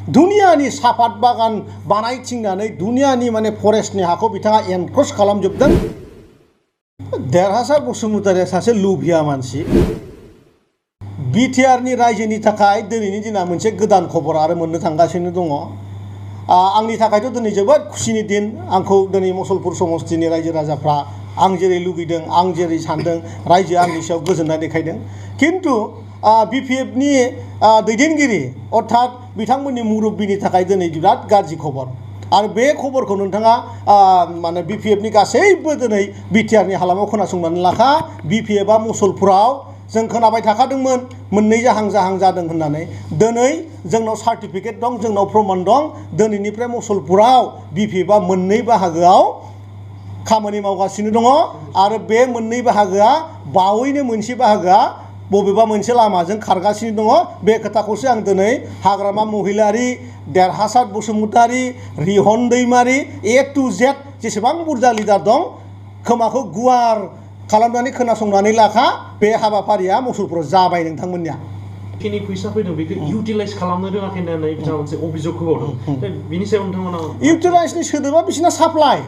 दुनियानि सापात बागान बानायथिंनानै दुनियानि माने फरेस्टनि हाखौ बिथाङा एनक्रस खालामजोबदों। देरहासार बसुमतारिया सासे लुभिया मानसि। बिटिआरनि रायजोनि थाखाय दिनैनि दिना मोनसे गोदान खबर आरो मोननो थांगासिनो दङ। आंनि थाखायथ' दिनै जोबोद खुसिनि दिन। आंखौ दिनै मुसलपुर समस्तिनि रायजो राजाफ्रा आं जेरै लुगैदों, आं जेरै सानदों, रायजोआ आंनि सायाव गोजोननाय देखायदों। खिन्थु बिपिएफनि दैदेनगिरि अर्थात बिथांमोननि मुरब्बीनि थाखाय दिनै बिराद गाज्रि खबर। आरो बे खबरखौ नोंथाङा माने बिपिएफनि गासैबो दिनै बिटिआरनि हालामाव खोनासंनानै लाखा। बिपिएफआ मुसलपुराव जों खोनाबाय थाखादोंमोन मोननै जाहां जादों होननानै। दिनै जोंनाव सार्टिफिकेट दं, जोंनाव प्रमाण दं। दिनैनिफ्राय मुसलपुराव बिपिएफआ मोननै बाहागोआव खामानि मावगासिनो दङ। आरो बे मोननै बाहागोआ बावैनो मोनसे बाहागोआ बबेबा मोनसे लामाजों खारगासिनो दङ। बे खोथाखौसो आं दिनै हाग्रामा महिलारि, देरहासार बसुमतारि, रिहन दैमारि, ए टु जेड जेसेबां बुरजा लिडार दं खोमाखौ गुवार खालामनानै खोनासंनानै लाखा। बे हाबाफारिया मुसलपुराव जाबाय नोंथांमोननिया। खिनि फैसा फैदों बेखौ इउटिलाइज खालामनो रोङाखै होननानै बिथाङा मोनसे अभियोग होबावदों। बिनि सायाव नोंथांमोना इउटिलाइजनि सोदोबा बिसिना साप्लाइ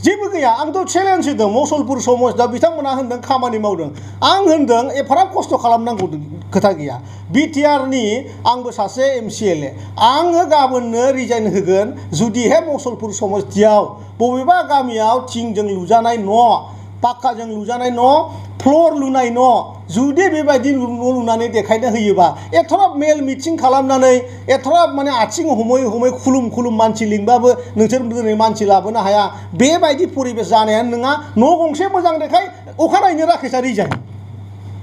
जेबो गैया। आंथ' चेलेन्ज होदों मुसलपुर समाजाव, बिथांमोना होनदों खामानि मावदों। आं होनदों एफाराब खस्थ' खालामनांगौ खोथा गैया। बिटिआरनि आंबो सासे एमसिएलए, आङो गाबोननो रिजाइन होगोन जुदिहे मुसलपुर समस्तियाव बबेबा गामियाव थिंजों लुजानाय न', पाक्काजों लुजानाय न', फ्ल'र लुनाय न' जुदि बेबायदि न' लुनानै देखायनो होयोबा, एथ'राब मेल मिटिं खालामनानै एथ'राब माने आथिं हमै हमै खुलुम मानसि लिंबाबो नोंसोर दिनै मानसि लाबोनो हाया, बेबायदि परिबेस जानायानो नङा। न' गंसे मोजां देखाय, अखानायैनो राकेशआ रिजाइन।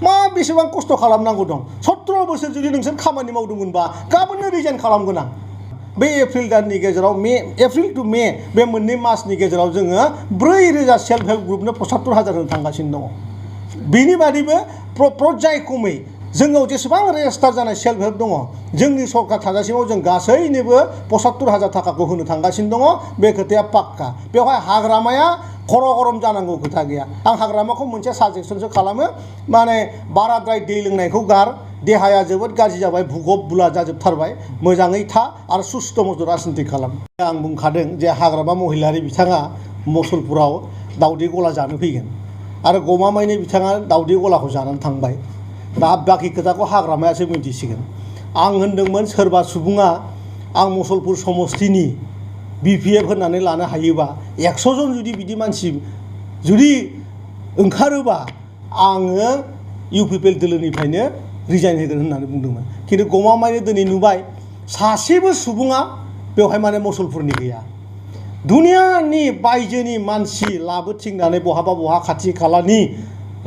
मा बेसेबां खस्थ' खालामनांगौ दं? 17 बोसोर जुदि नोंसोर खामानि मावदोंमोनबा गाबोननो रिजाइन खालामगोन आं। बे एप्रिल दाननि गेजेराव एप्रिल टु मे बे मोननै मासनि गेजेराव जोङो 4,000 सेल्फ हेल्प ग्रुपनो 75,000 होनो थांगासिनो दङ। बेनि बादैबो पर्यायक्रमै जोंनाव जेसेबां रेजिस्टार जानाय सेल्फ हेल्प दङ, जोंनि सरकार थाजासिमाव जों गासैनोबो 75,000 थाखाखौ होनो थांगासिनो दङ। बे खोथाया पाक्का। बेवहाय हाग्रामाया खर' गरम जानांगौ खोथा गैया। आं हाग्रामाखौ मोनसे साजेसनसो खालामो, माने बाराद्राय दै लोंनायखौ गार। देहाया जोबोद गाज्रि जाबाय, भुगब बुला जाजोबथारबाय। मोजाङै था आरो सुस्थ' मस्थ' राजनिति खालाम। आं बुंखादों जे हाग्रामा महिलारि बिथाङा मुसलपुराव दावदै गला जानो फैगोन आरो गमामायैनो बिथाङा दावदै गलाखौ जानानै थांबाय। दा बाखि खोथाखौ हाग्रामायासो मिन्थिसिगोन। आं होनदोंमोन सोरबा सुबुङा आं मुसलपुर समस्तिनि बिपिएफ होननानै लानो हायोबा 100 जन जुदि बिदि मानसि जुदि ओंखारोबा आङो इउपिपिएल दोलोनिफ्रायनो रिजाइन होगोन होननानै बुंदोंमोन। खिन्थु गमामायैनो दिनै नुबाय सासेबो सुबुङा बेवहाय माने मुसलपुरनि गैया। दुनियानि बायजोनि मानसि लाबोथिंनानै बहा खाथि खालानि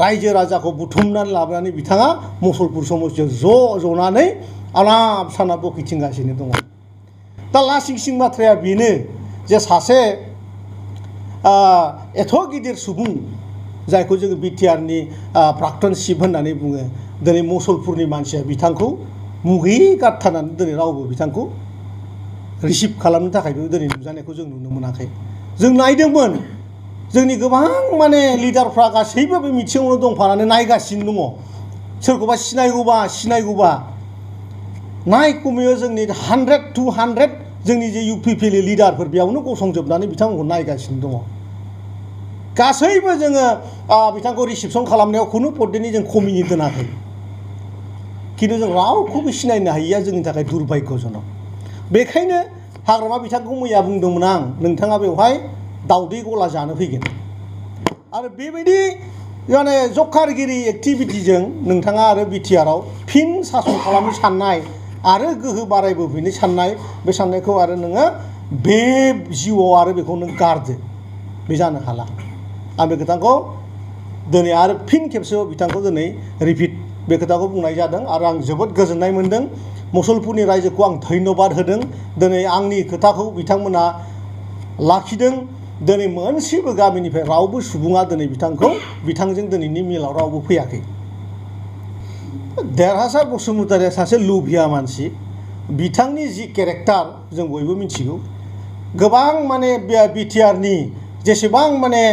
रायजो राजाखौ बुथुमनानै लाबोनानै बिथाङा मुसलपुर समस्तियाव जनानै आलाब साना बखिथिंगासिनो दङ। दा लासिंसिं बाथ्राया बेनो जे सासे एथ' गिदिर सुबुं जायखौ जोङो बिटिआरनि प्राक्तन चिफ होननानै बुङो, दिनै मुसलपुरनि मानसिया बिथांखौ मुगै गारथारनानै दिनै रावबो बिथांखौ रिसिभ खालामनो थाखायबो दिनै नुजानायखौ जों नुनो मोनाखै। जों नायदोंमोन, जोंनि गोबां माने लिडारफ्रा गासैबो बे मिथिङावनो दंफानानै नायगासिनो दङ। सोरखौबा सिनायगौबा नाय खमैयो जोंनि 100 to 200 जोंनि जे इउपिपिएल लिडारफोर बेयावनो गसंजोबनानै बिथांमोनखौ नायगासिनो दङ। गासैबो जोङो बिथांखौ रिसिपसन खालामनायाव खुनु पद्धतिनि जों खमिनि दोनाखै। खिन्थु जों रावखौबो सिनायनो हायिया जोंनि थाखाय दुर्भाग्यजनक। बेखायनो हाग्रामा बिथांखौ मैया बुंदोंमोन आं, नोंथाङा बेवहाय दावदै गला जानो फैगोन आरो बेबायदि माने जखारगिरि एक्टिभिटिजों नोंथाङा आरो बिटिआराव फिन सासन खालामनो साननाय आरो गोहो बारायबोफिननो साननाय, बे साननायखौ आरो नोङो बे जिउआव आरो बेखौ नों गारदो। बे जानो हाला। आं बे खोथाखौ दिनै आरो फिन खेबसेबाव बिथांखौ दिनै रिपिट बे खोथाखौ बुंनाय जादों आरो आं जोबोद गोजोननाय मोन्दों। मुसलपुरनि रायजोखौ आं धन्यबाद होदों। दिनै आंनि खोथाखौ बिथांमोना लाखिदों। दिनै मोनसेबो गामिनिफ्राय रावबो सुबुङा दिनै बिथांजों दिनैनि मेलाव रावबो फैयाखै। देरहासार बसुमतारिया सासे लुभिया मानसि। बिथांनि जि केरेक्टार जों बयबो मिथिगौ। गोबां माने बिटिआरनि जेसेबां माने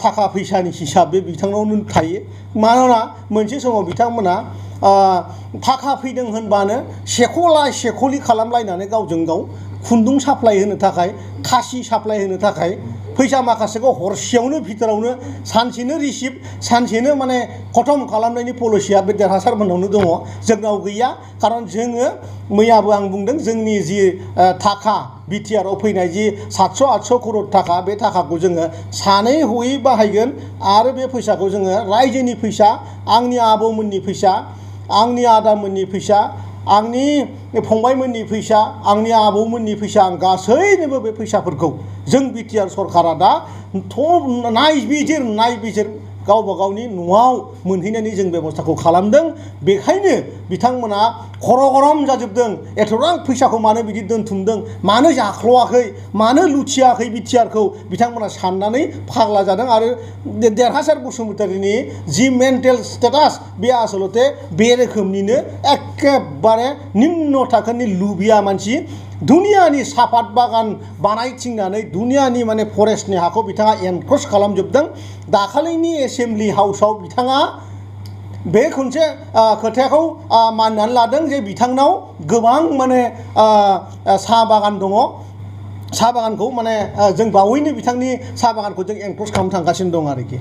थाखा फैसानि हिसाब बे बिथांनावनो थायो। मानोना मोनसे समाव बिथांमोना थाखा फैदों होनबानो सेख'लि खालामलायनानै गावजों गाव खुन्दुं साप्लाय होनो थाखाय खासि साप्लाय होनो थाखाय फैसा माखासेखौ हरसेयावनो भितरावनो सानसेनो रिसिभ सानसेनो माने खतम खालामनायनि पलिसिया बे देरहासारमोननावनो दङ जोंनाव गैया खारन जोङो मैयाबो आं बुंदों जोंनि जि थाखा बिटिआरआव फैनाय जि 700-800 करोड़ थाखा बे थाखाखौ जोङो सानै हयै बाहायगोन आरो बे फैसाखौ जोङो रायजोनि फैसा आंनि आबौमोननि फैसा आंनि आदामोननि फैसा आंनि फंबायमोननि फैसा आंनि आबौमोननि फैसा आं गासैनोबो बे फैसाफोरखौ जों बिटिआर सरकारा दा नायबिजिर गावबा गावनि न'आव मोनहैनायनि जों बेबस्थाखौ खालामदों बेखायनो बिथांमोना खर' गरम जाजोबदों एथ'बां फैसाखौ मानो बिदि दोनथुमदों मानो जाख्ल'वाखै मानो लुथियाखै बिटिआरखौ बिथांमोना साननानै फाग्ला जादों आरो देरहासार बसुमतारीनि जि मेन्टेल स्टेटास बे आसलते बे रोखोमनिनो एखेबारे निम्न थाखोनि लुबिया मानसि दुनियानि सापात बागान बानायथिंनानै दुनियानि माने फरेस्टनि हाखौ बिथाङा एनक्रच खालामजोबदों दाखालिनि एसेम्बलि हाउसाव बिथाङा बे खनसे खोथाखौ मानिनानै लादों जे बिथांनाव गोबां माने साहा बागान दङ साहा बागानखौ माने जों बावैनो बिथांनि साहा बागानखौ जों एनक्रच खालामनो थांगासिनो दं आरोखि